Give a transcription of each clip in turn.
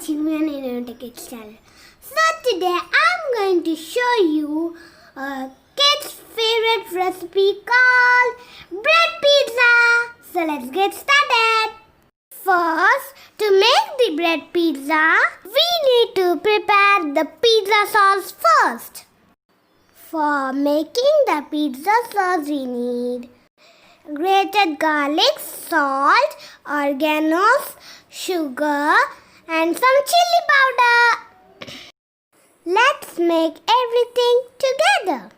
watching me on Innovative Kids channel. So today I'm going to show you a kid's favorite recipe called bread pizza. So let's get started. First, to make the bread pizza, we need to prepare the pizza sauce first. For making the pizza sauce, we need grated garlic, salt, oreganos, sugar, and some chili powder. Let's make everything together.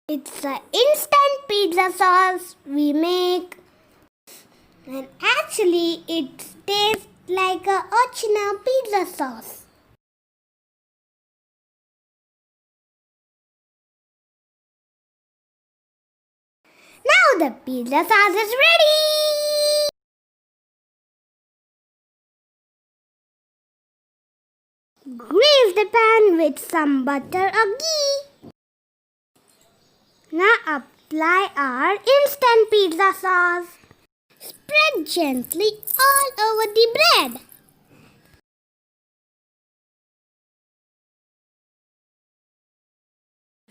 It's an instant pizza sauce we make, and actually it tastes like a original pizza sauce. Now the pizza sauce is ready. Grease the pan with some butter or ghee. Now apply our instant pizza sauce. Spread gently all over the bread.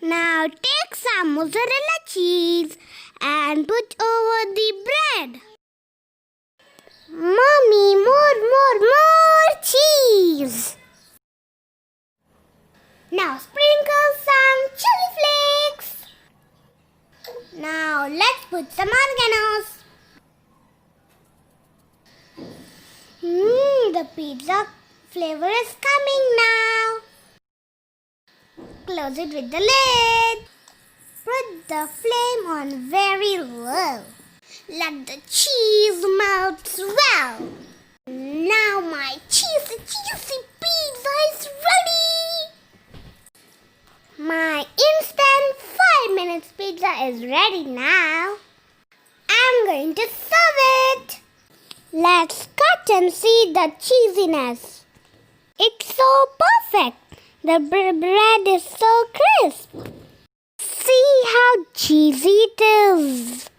Now take some mozzarella cheese and put over the bread. Mommy, more cheese. Now sprinkle some chili flakes. Now let's put some oreganos. The pizza flavor is coming now. Close it with the lid. Put the flame on very low. Let the cheese melt well. Now my cheesy pizza is ready. My instant 5 minutes pizza is ready now. I'm going to serve it. Let's cut and see the cheesiness. It's so perfect. The bread is so crisp. See how cheesy it is.